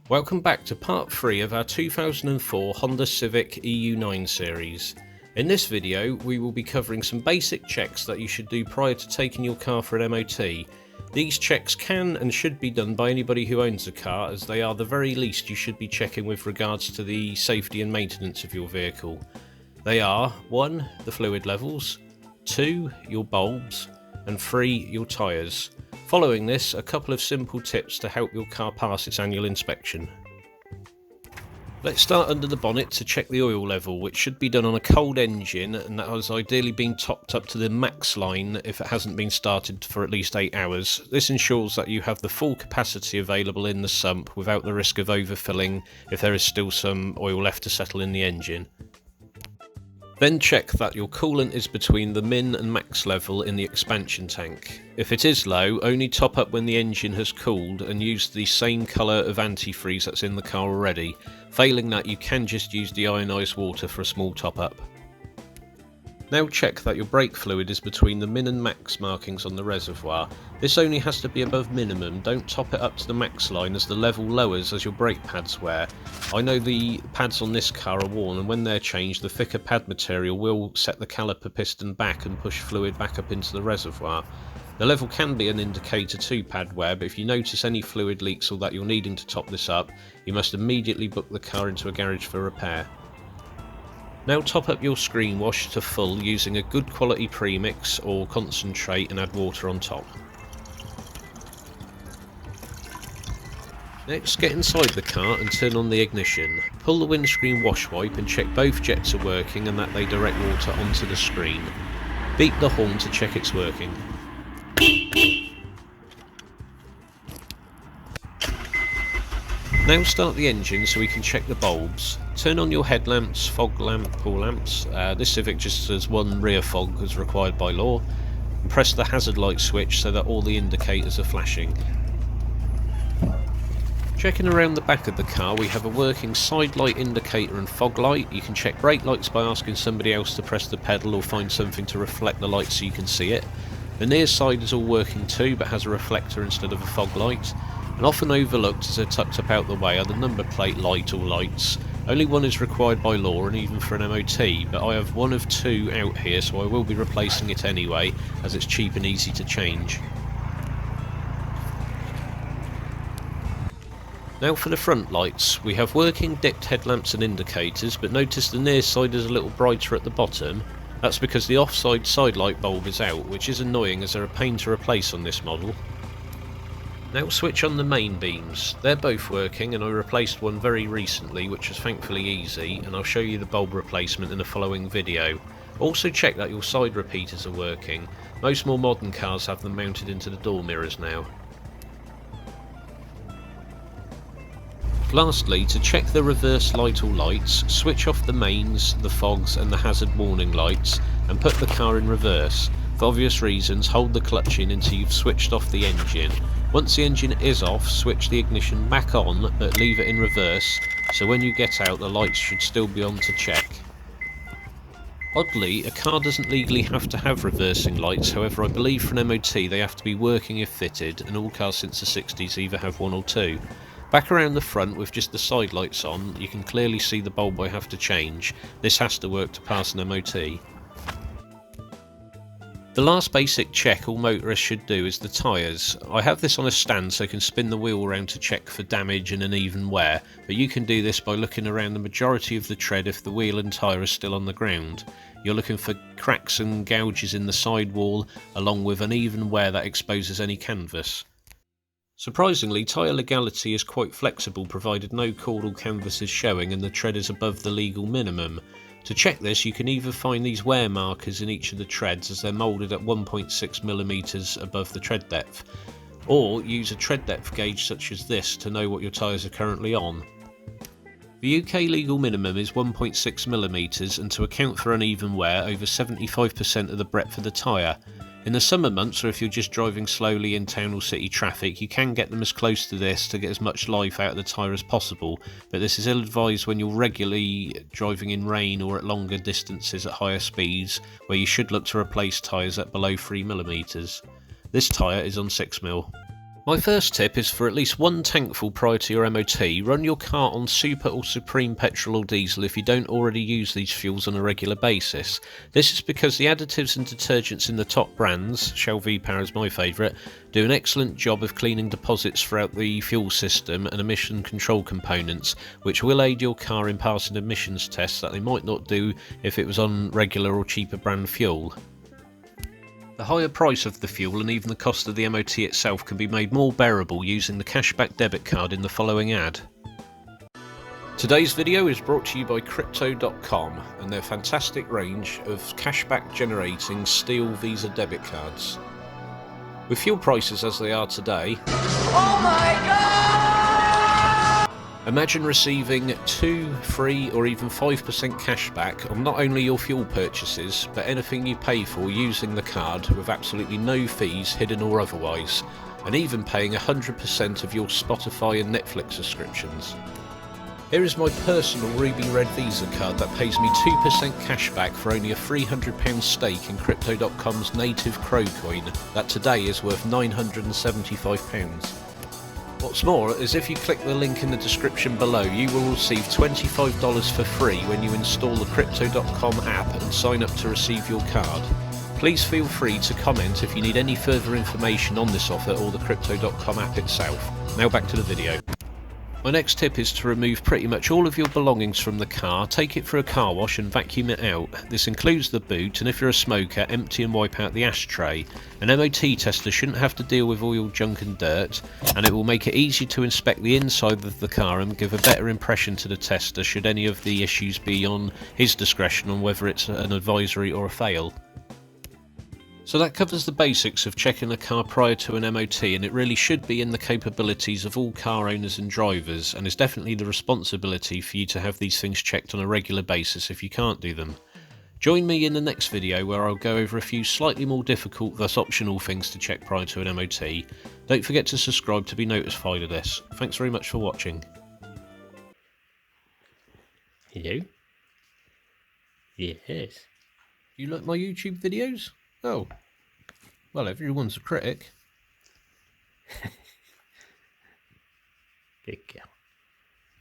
Welcome back to part 3 of our 2004 Honda Civic EU9 series. In this video we will be covering some basic checks that you should do prior to taking your car for an MOT. These checks can and should be done by anybody who owns a car, as they are the very least you should be checking with regards to the safety and maintenance of your vehicle. They are 1. The fluid levels, 2. Your bulbs, and 3. Your tyres. Following this, a couple of simple tips to help your car pass its annual inspection. Let's start under the bonnet to check the oil level, which should be done on a cold engine, and that has ideally been topped up to the max line if it hasn't been started for at least 8 hours. This ensures that you have the full capacity available in the sump without the risk of overfilling if there is still some oil left to settle in the engine. Then check that your coolant is between the min and max level in the expansion tank. If it is low, only top up when the engine has cooled and use the same colour of antifreeze that's in the car already. Failing that, you can just use deionised water for a small top up. Now check that your brake fluid is between the min and max markings on the reservoir. This only has to be above minimum. Don't top it up to the max line, as the level lowers as your brake pads wear. I know the pads on this car are worn, and when they're changed the thicker pad material will set the caliper piston back and push fluid back up into the reservoir. The level can be an indicator to pad wear, but if you notice any fluid leaks or that you're needing to top this up, you must immediately book the car into a garage for repair. Now top up your screen wash to full using a good quality premix or concentrate and add water on top. Next, get inside the car and turn on the ignition. Pull the windscreen wash wipe and check both jets are working and that they direct water onto the screen. Beep the horn to check it's working. Now start the engine so we can check the bulbs. Turn on your headlamps, fog lamp or lamps. This Civic just has one rear fog as required by law. And press the hazard light switch so that all the indicators are flashing. Checking around the back of the car, we have a working side light indicator and fog light. You can check brake lights by asking somebody else to press the pedal or find something to reflect the light so you can see it. The near side is all working too, but has a reflector instead of a fog light. And often overlooked as they're tucked up out the way are the number plate light or lights. Only one is required by law and even for an MOT, but I have one of 2 out here, so I will be replacing it anyway, as it's cheap and easy to change. Now for the front lights. We have working dipped headlamps and indicators, but notice the near side is a little brighter at the bottom. That's because the offside side light bulb is out, which is annoying as they're a pain to replace on this model. Now switch on the main beams. They're both working, and I replaced one very recently, which was thankfully easy, and I'll show you the bulb replacement in the following video. Also check that your side repeaters are working. Most more modern cars have them mounted into the door mirrors now. Lastly, to check the reverse light or lights, switch off the mains, the fogs and the hazard warning lights and put the car in reverse. For obvious reasons, hold the clutch in until you've switched off the engine. Once the engine is off, switch the ignition back on, but leave it in reverse, so when you get out the lights should still be on to check. Oddly, a car doesn't legally have to have reversing lights, however I believe for an MOT they have to be working if fitted, and all cars since the 60s either have one or 2. Back around the front with just the side lights on, you can clearly see the bulb I have to change. This has to work to pass an MOT. The last basic check all motorists should do is the tyres. I have this on a stand so I can spin the wheel around to check for damage and uneven wear, but you can do this by looking around the majority of the tread if the wheel and tyre are still on the ground. You're looking for cracks and gouges in the sidewall, along with uneven wear that exposes any canvas. Surprisingly, tyre legality is quite flexible provided no caudal canvas is showing and the tread is above the legal minimum. To check this, you can either find these wear markers in each of the treads as they're moulded at 1.6mm above the tread depth, or use a tread depth gauge such as this to know what your tyres are currently on. The UK legal minimum is 1.6mm, and to account for uneven wear, over 75% of the breadth of the tyre. In the summer months, or if you're just driving slowly in town or city traffic, you can get them as close to this to get as much life out of the tyre as possible, but this is ill-advised when you're regularly driving in rain or at longer distances at higher speeds, where you should look to replace tyres at below 3mm. This tyre is on 6mm. My first tip is for at least one tankful prior to your MOT, run your car on Super or Supreme petrol or diesel if you don't already use these fuels on a regular basis. This is because the additives and detergents in the top brands, Shell V-Power is my favourite, do an excellent job of cleaning deposits throughout the fuel system and emission control components, which will aid your car in passing emissions tests that they might not do if it was on regular or cheaper brand fuel. The higher price of the fuel and even the cost of the MOT itself can be made more bearable using the cashback debit card in the following ad. Today's video is brought to you by Cryptocom and their fantastic range of cashback generating steel Visa debit cards. With fuel prices as they are today, oh my God! Imagine receiving 2, 3 or even 5% cashback on not only your fuel purchases but anything you pay for using the card with absolutely no fees, hidden or otherwise, and even paying 100% of your Spotify and Netflix subscriptions. Here is my personal ruby red Visa card that pays me 2% cashback for only a £300 stake in Crypto.com's native Crow coin that today is worth £975. What's more is if you click the link in the description below, you will receive $25 for free when you install the Crypto.com app and sign up to receive your card. Please feel free to comment if you need any further information on this offer or the Crypto.com app itself. Now back to the video. My next tip is to remove pretty much all of your belongings from the car, take it for a car wash and vacuum it out. This includes the boot, and if you're a smoker, empty and wipe out the ashtray. An MOT tester shouldn't have to deal with all your junk and dirt, and it will make it easy to inspect the inside of the car and give a better impression to the tester should any of the issues be on his discretion on whether it's an advisory or a fail. So that covers the basics of checking a car prior to an MOT, and it really should be in the capabilities of all car owners and drivers, and it's definitely the responsibility for you to have these things checked on a regular basis if you can't do them. Join me in the next video where I'll go over a few slightly more difficult thus optional things to check prior to an MOT. Don't forget to subscribe to be notified of this. Thanks very much for watching. Hello? Yes. You like my YouTube videos? Oh, well, everyone's a critic. Good girl.